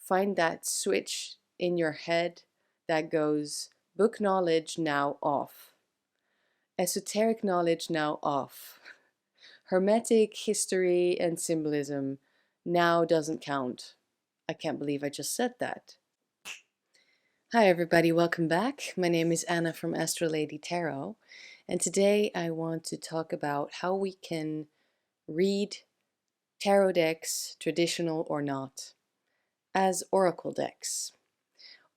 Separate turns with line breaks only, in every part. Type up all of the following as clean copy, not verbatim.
find that switch in your head that goes book knowledge now off, esoteric knowledge now off, hermetic history and symbolism now doesn't count. I can't believe I just said that. Hi everybody, welcome back. My name is Anna from Astralladytarot, and today I want to talk about how we can read tarot decks, traditional or not, as oracle decks,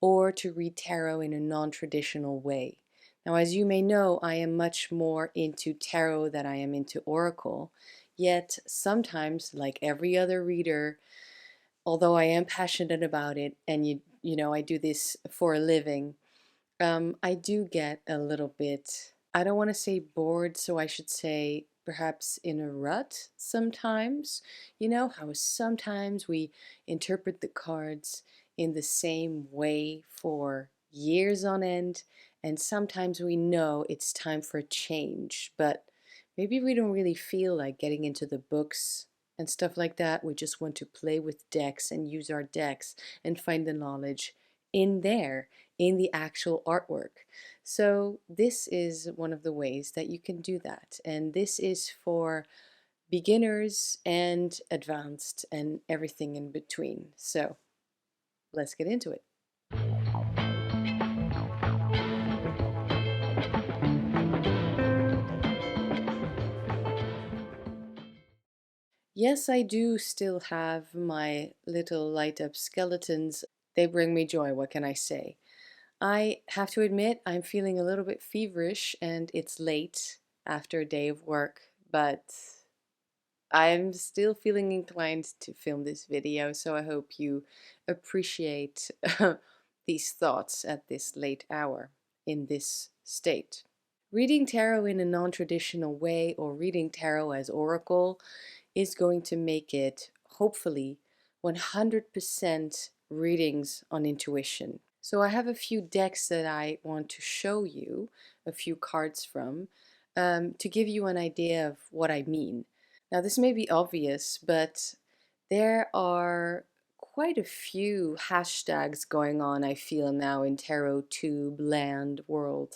or to read tarot in a non-traditional way. Now, as you may know, I am much more into tarot than I am into oracle, yet sometimes, like every other reader, although I am passionate about it, and you know I do this for a living, I do get a little bit, I don't want to say bored, so I should say perhaps in a rut sometimes. You know how sometimes we interpret the cards in the same way for years on end, and sometimes we know it's time for a change, but maybe we don't really feel like getting into the books and stuff like that. We just want to play with decks and use our decks and find the knowledge in there, in the actual artwork. So this is one of the ways that you can do that. And this is for beginners and advanced and everything in between. So let's get into it. Yes, I do still have my little light up skeletons. They bring me joy, what can I say? I have to admit I'm feeling a little bit feverish and it's late after a day of work, but I'm still feeling inclined to film this video, so I hope you appreciate these thoughts at this late hour in this state. Reading tarot in a non-traditional way, or reading tarot as oracle, is going to make it, hopefully, 100% readings on intuition. So I have a few decks that I want to show you, a few cards from, to give you an idea of what I mean. Now this may be obvious, but there are quite a few hashtags going on, I feel now, in tarot tube land world,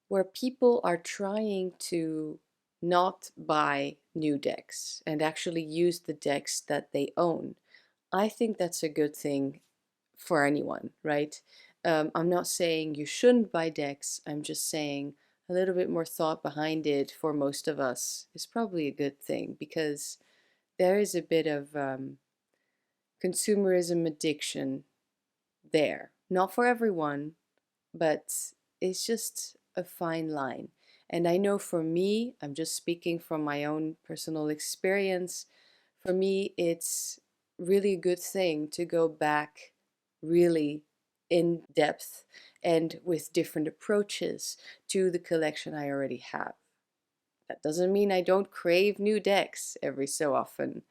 where people are trying to not buy new decks and actually use the decks that they own. I think that's a good thing for anyone, right? I'm not saying you shouldn't buy decks, I'm just saying a little bit more thought behind it for most of us is probably a good thing, because there is a bit of consumerism addiction there. Not for everyone, but it's just a fine line. And I know for me, I'm just speaking from my own personal experience, for me it's really a good thing to go back really in depth and with different approaches to the collection I already have. That doesn't mean I don't crave new decks every so often,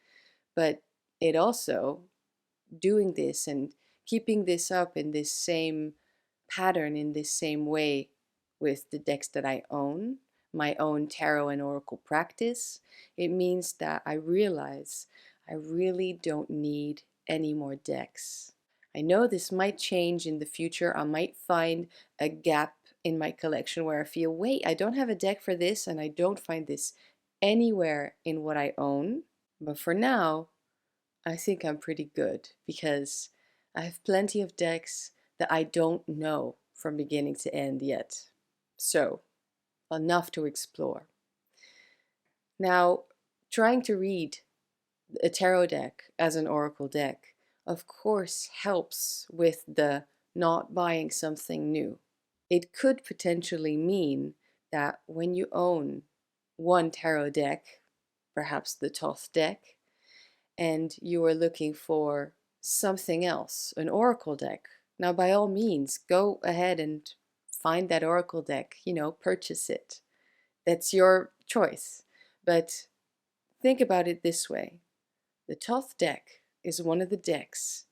but it also, doing this and keeping this up in this same pattern, in this same way with the decks that I own, my own tarot and oracle practice, it means that I realize I really don't need any more decks. I know this might change in the future. I might find a gap in my collection where I feel, wait, I don't have a deck for this and I don't find this anywhere in what I own. But for now, I think I'm pretty good because I have plenty of decks that I don't know from beginning to end yet. So, enough to explore. Now, trying to read a tarot deck as an oracle deck, of course, helps with the not buying something new. It could potentially mean that when you own one tarot deck, perhaps the Toth deck, and you are looking for something else, an oracle deck, now by all means, go ahead and find that oracle deck, purchase it. That's your choice. But think about it this way. The Toth deck is one of the decks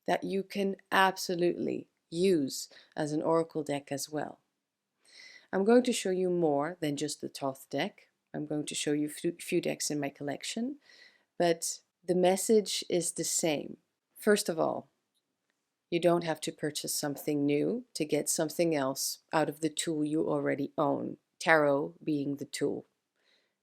that you can absolutely use as an oracle deck as well. I'm going to show you more than just the Toth deck. I'm going to show you a few decks in my collection, but the message is the same. First of all, You don't have to purchase something new to get something else out of the tool you already own, tarot being the tool.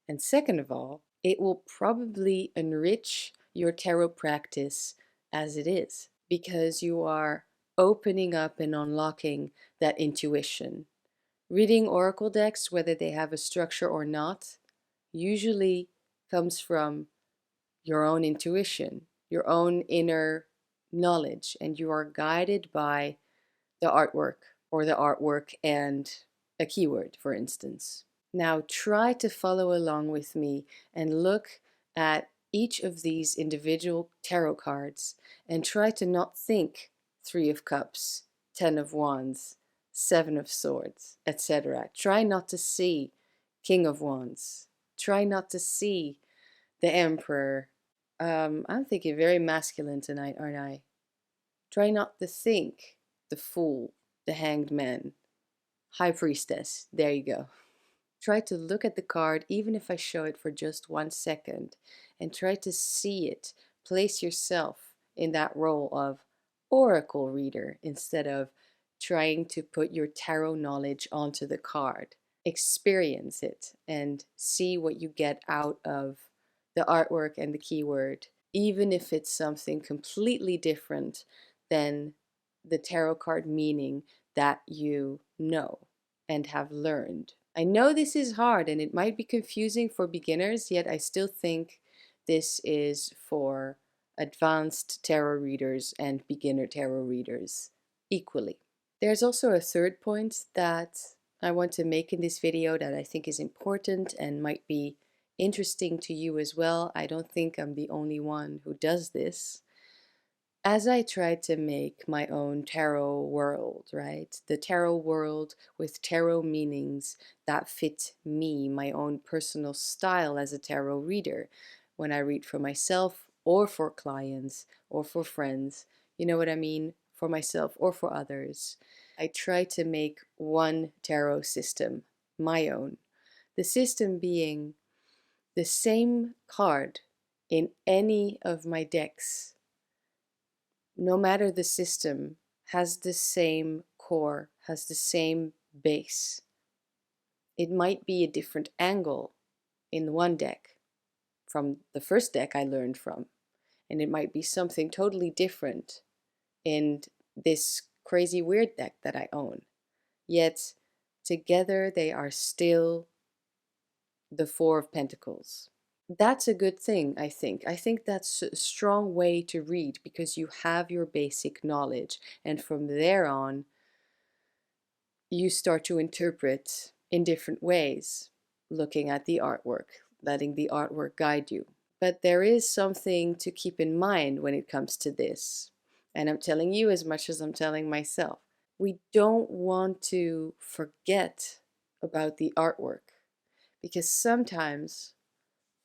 And second of all, it will probably enrich your tarot practice as it is, because you are opening up and unlocking that intuition. Reading oracle decks, whether they have a structure or not, usually comes from your own intuition, your own inner knowledge, and you are guided by the artwork or the artwork and a keyword, for instance. Now try to follow along with me and look at each of these individual tarot cards and try to not think Three of Cups, Ten of Wands, Seven of Swords, etc. Try not to see King of Wands. Try not to see the Emperor. I'm thinking very masculine tonight, aren't I? Try not to think the Fool, the Hanged Man, High Priestess. There you go. Try to look at the card, even if I show it for just 1 second, and try to see it. Place yourself in that role of oracle reader instead of trying to put your tarot knowledge onto the card. Experience it and see what you get out of the artwork and the keyword, even if it's something completely different than the tarot card meaning that you know and have learned. I know this is hard and it might be confusing for beginners, yet I still think this is for advanced tarot readers and beginner tarot readers equally. There's also a third point that I want to make in this video that I think is important and might be interesting to you as well. I don't think I'm the only one who does this. As I tried to make my own tarot world, right? The tarot world with tarot meanings that fit me, my own personal style as a tarot reader, when I read for myself or for clients or for friends, you know what I mean? For myself or for others. I try to make one tarot system, my own. The system being the same card in any of my decks, no matter the system, has the same core, has the same base. It might be a different angle in one deck from the first deck I learned from, and it might be something totally different in this crazy weird deck that I own. Yet together they are still the Four of Pentacles. That's a good thing, I think. I think that's a strong way to read because you have your basic knowledge, and from there on you start to interpret in different ways, looking at the artwork, letting the artwork guide you. But there is something to keep in mind when it comes to this, and I'm telling you as much as I'm telling myself. We don't want to forget about the artwork, because sometimes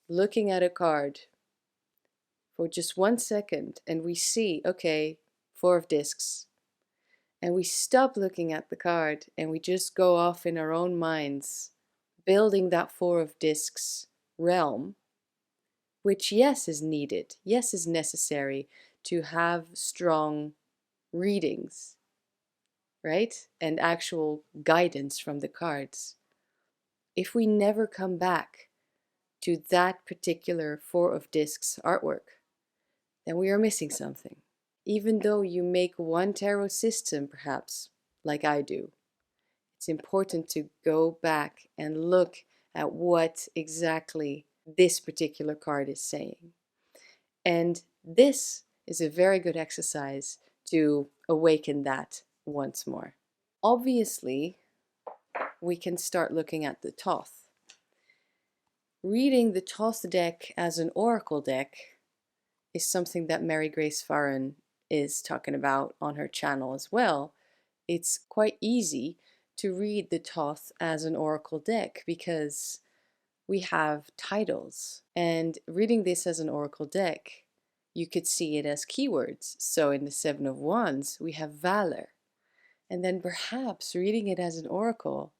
looking at a card for just 1 second and we see, okay, Four of Discs, and we stop looking at the card and we just go off in our own minds building that Four of Discs realm, which yes is needed, yes is necessary to have strong readings, right? And actual guidance from the cards. If we never come back to that particular Four of Discs artwork, then we are missing something. Even though you make one tarot system, perhaps, like I do, it's important to go back and look at what exactly this particular card is saying. And this is a very good exercise to awaken that once more. Obviously, we can start looking at the Toth. Reading the Toth deck as an oracle deck is something that Mary Grace Farren is talking about on her channel as well. It's quite easy to read the Toth as an oracle deck because we have titles, and reading this as an oracle deck, you could see it as keywords. So in the Seven of Wands we have valor, and then perhaps reading it as an oracle,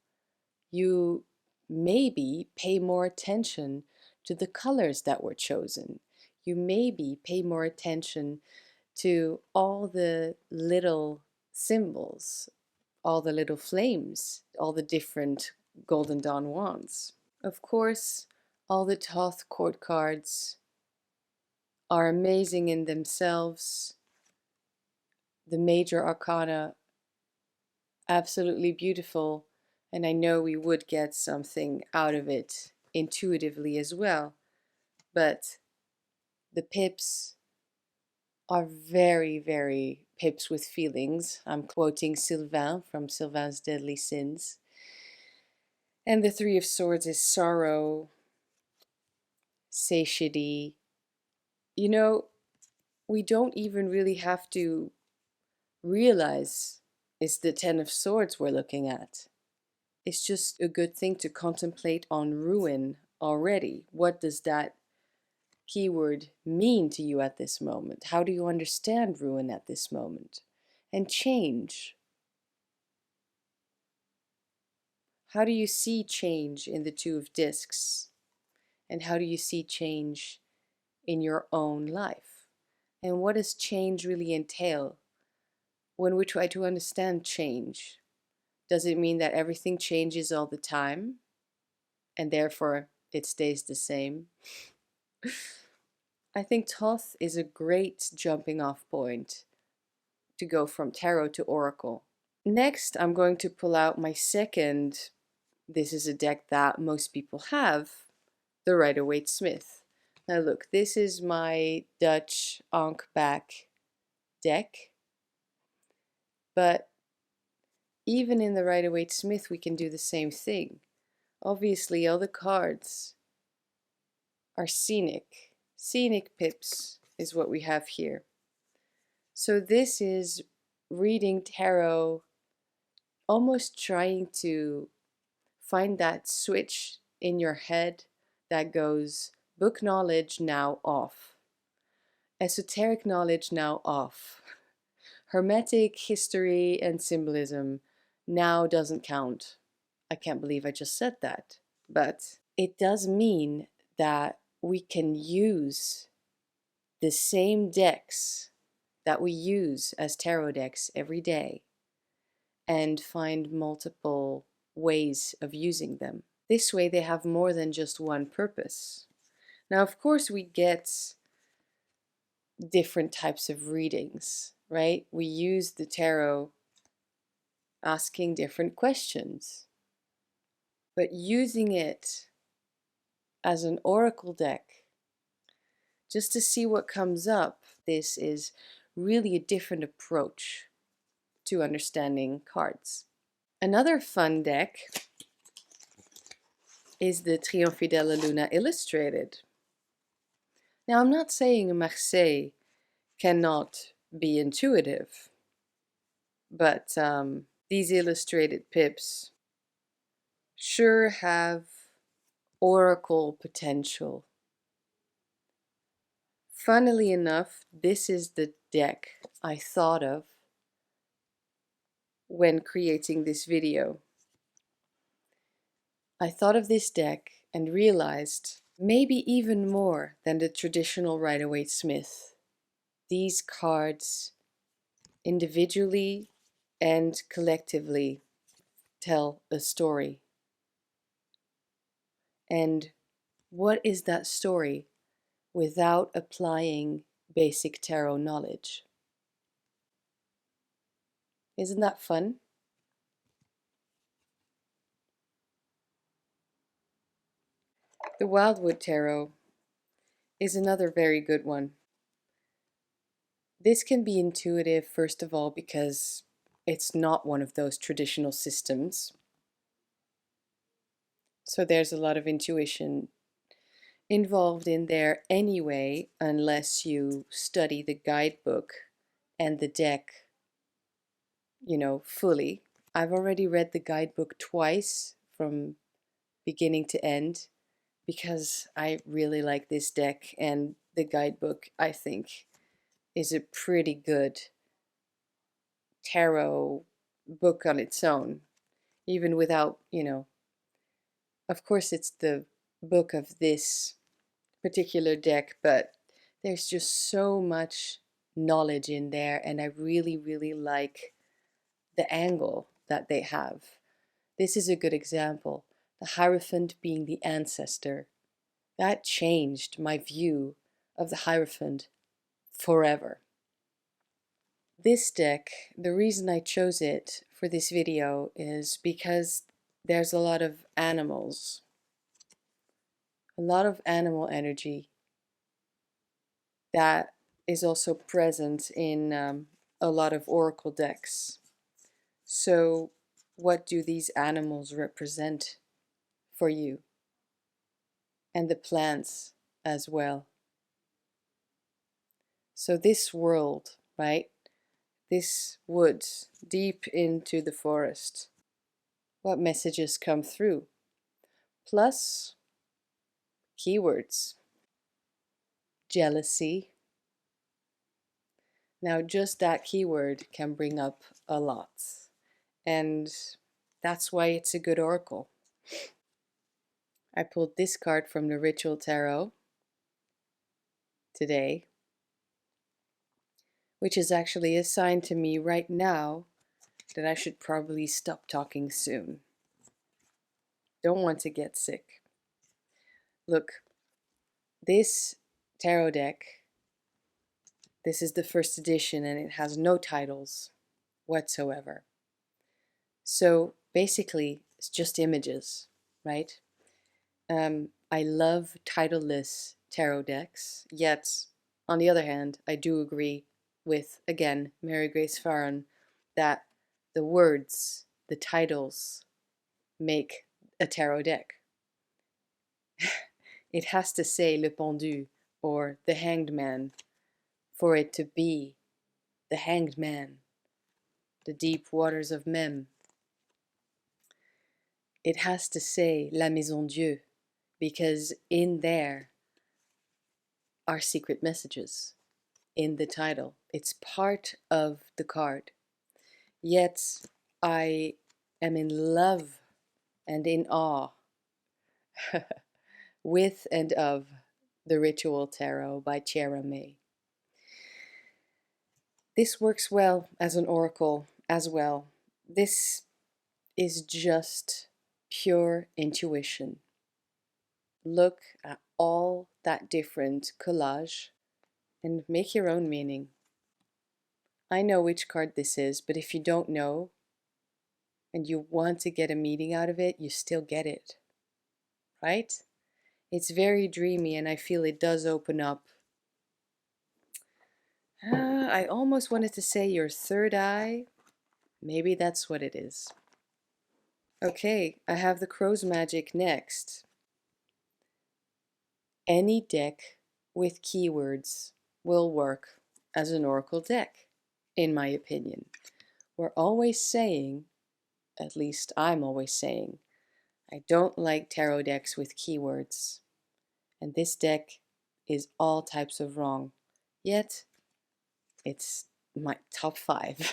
you maybe pay more attention to the colors that were chosen. You maybe pay more attention to all the little symbols, all the little flames, all the different Golden Dawn wands. Of course, all the Toth court cards are amazing in themselves. The major arcana, absolutely beautiful, and I know we would get something out of it intuitively as well. But the pips are very, very pips with feelings. I'm quoting Sylvain from Sylvain's Deadly Sins. And the Three of Swords is sorrow, satiety. You know, we don't even really have to realize it's the Ten of Swords we're looking at. It's just a good thing to contemplate on ruin already. What does that keyword mean to you at this moment? How do you understand ruin at this moment? And change. How do you see change in the Two of Discs? And how do you see change in your own life? And what does change really entail? When we try to understand change, does it mean that everything changes all the time and therefore it stays the same? I think Toth is a great jumping off point to go from tarot to oracle. Next, I'm going to pull out my second. This is a deck that most people have, the Rider-Waite-Smith. Now look, this is my Dutch Ankh-back deck, but even in the Rider-Waite-Smith we can do the same thing. Obviously all the cards are scenic. Scenic pips is what we have here. So this is reading tarot, almost trying to find that switch in your head that goes book knowledge now off, esoteric knowledge now off, hermetic history and symbolism now doesn't count. I can't believe I just said that, but it does mean that we can use the same decks that we use as tarot decks every day and find multiple ways of using them. This way they have more than just one purpose. Now, of course, we get different types of readings, right? We use the tarot asking different questions, but using it as an oracle deck just to see what comes up, this is really a different approach to understanding cards. Another fun deck is the Triomphe della Luna Illustrated. Now, I'm not saying Marseille cannot be intuitive, but these illustrated pips sure have oracle potential. Funnily enough, this is the deck I thought of when creating this video. I thought of this deck and realized maybe even more than the traditional Rider-Waite-Smith. These cards individually and collectively tell a story. And what is that story without applying basic tarot knowledge? Isn't that fun? The Wildwood Tarot is another very good one. This can be intuitive, first of all, because it's not one of those traditional systems. So there's a lot of intuition involved in there anyway, unless you study the guidebook and the deck, fully. I've already read the guidebook twice from beginning to end because I really like this deck, and the guidebook, I think, is a pretty good tarot book on its own, even without, of course it's the book of this particular deck, but there's just so much knowledge in there, and I really, really like the angle that they have. This is a good example. The Hierophant being the ancestor. That changed my view of the Hierophant forever. This deck, the reason I chose it for this video is because there's a lot of animals, a lot of animal energy that is also present in a lot of oracle decks. So what do these animals represent for you? And the plants as well. So this world, right? This woods deep into the forest. What messages come through? Plus keywords. Jealousy. Now just that keyword can bring up a lot. And that's why it's a good oracle. I pulled this card from the Ritual Tarot today, which is actually a sign to me right now that I should probably stop talking soon. Don't want to get sick. Look, this tarot deck, this is the first edition and it has no titles whatsoever. So basically, it's just images, right? I love titleless tarot decks, yet on the other hand, I do agree with, again, Mary Grace Farron, that the words, the titles, make a tarot deck. It has to say Le Pendu or the Hanged Man for it to be the Hanged Man, the deep waters of Mem. It has to say La Maison Dieu, because in there are secret messages in the title. It's part of the card. Yet I am in love and in awe with and of the Ritual Tarot by Chiara May. This works well as an oracle as well. This is just pure intuition. Look at all that different collage and make your own meaning. I know which card this is, but if you don't know and you want to get a meaning out of it, you still get it, right? It's very dreamy and I feel it does open up. I almost wanted to say your third eye. Maybe that's what it is. Okay, I have the Crow's Magic next. Any deck with keywords will work as an oracle deck, in my opinion. We're always saying, at least I'm always saying, I don't like tarot decks with keywords. And this deck is all types of wrong. Yet, it's my top 5.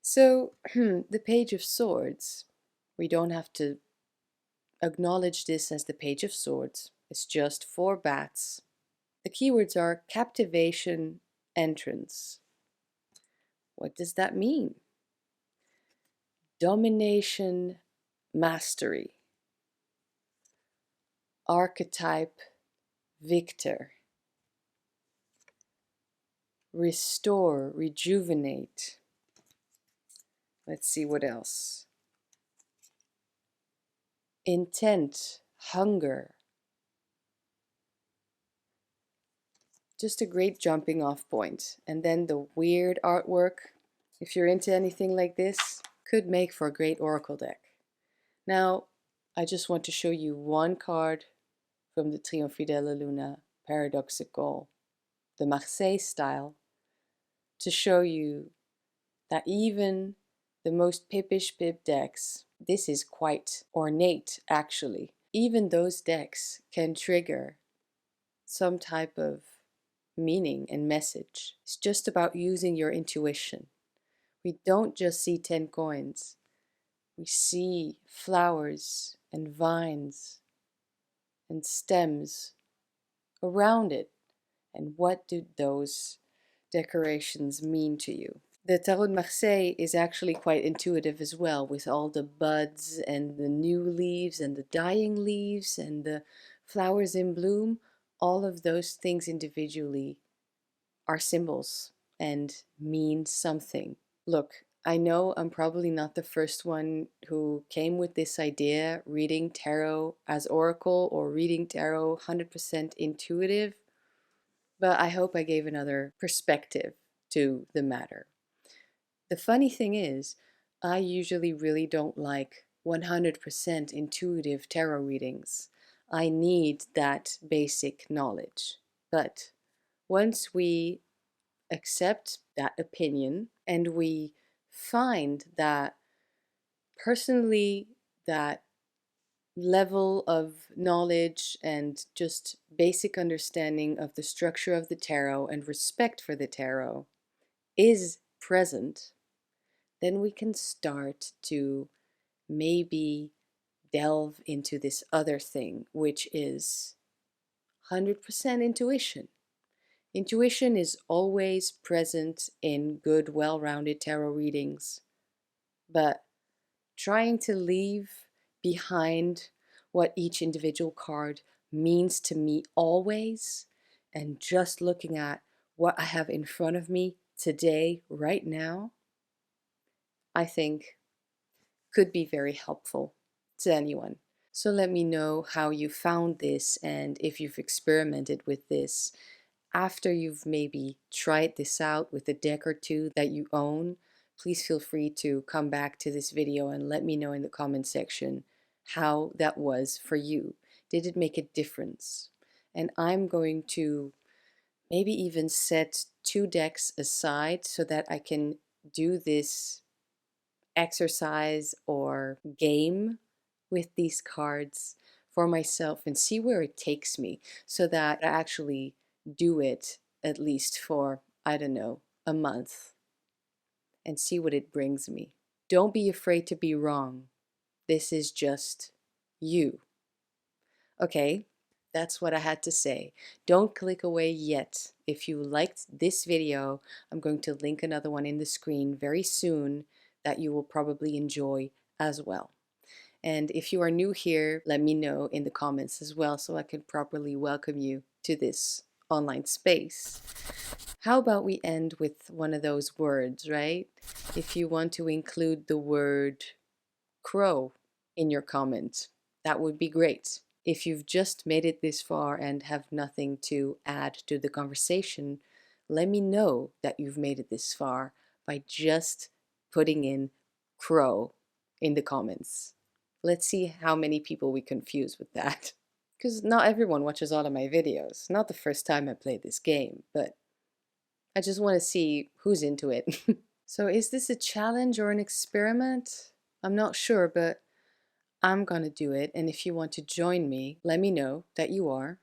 So, the Page of Swords, we don't have to acknowledge this as the Page of Swords. It's just 4 bats. The keywords are captivation, entrance. What does that mean? Domination, mastery. Archetype, victor. Restore, rejuvenate. Let's see what else. Intent, hunger. Just a great jumping off point. And then the weird artwork, if you're into anything like this, could make for a great oracle deck. Now, I just want to show you one card from the Triomphe della Luna Paradoxical, the Marseille style, to show you that even the most pippish pip decks, this is quite ornate actually, even those decks can trigger some type of meaning and message. It's just about using your intuition. We don't just see 10 coins. We see flowers and vines and stems around it. And what do those decorations mean to you? The Tarot de Marseille is actually quite intuitive as well, with all the buds and the new leaves and the dying leaves and the flowers in bloom. All of those things individually are symbols and mean something. Look, I know I'm probably not the first one who came with this idea, reading tarot as oracle or reading tarot 100% intuitive, but I hope I gave another perspective to the matter. The funny thing is, I usually really don't like 100% intuitive tarot readings. I need that basic knowledge. But once we accept that opinion and we find that personally that level of knowledge and just basic understanding of the structure of the tarot and respect for the tarot is present, then we can start to maybe delve into this other thing, which is 100% intuition. Intuition is always present in good, well-rounded tarot readings, but trying to leave behind what each individual card means to me always, and just looking at what I have in front of me today, right now, I think could be very helpful to anyone. So let me know how you found this and if you've experimented with this. After you've maybe tried this out with a deck or two that you own, please feel free to come back to this video and let me know in the comment section how that was for you. Did it make a difference? And I'm going to maybe even set 2 decks aside so that I can do this exercise or game with these cards for myself and see where it takes me, so that I actually do it at least for, I don't know, a month and see what it brings me. Don't be afraid to be wrong. This is just you. Okay, that's what I had to say. Don't click away yet. If you liked this video, I'm going to link another one in the screen very soon that you will probably enjoy as well. And if you are new here, let me know in the comments as well so I can properly welcome you to this online space. How about we end with one of those words, right? If you want to include the word crow in your comment, that would be great. If you've just made it this far and have nothing to add to the conversation, let me know that you've made it this far by just putting in crow in the comments. Let's see how many people we confuse with that. Because not everyone watches all of my videos. Not the first time I played this game, but I just want to see who's into it. So is this a challenge or an experiment? I'm not sure, but I'm gonna do it. And if you want to join me, let me know that you are.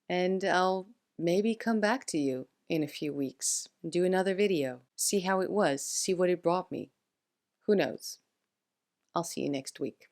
And I'll maybe come back to you in a few weeks and do another video. See how it was, see what it brought me. Who knows? I'll see you next week.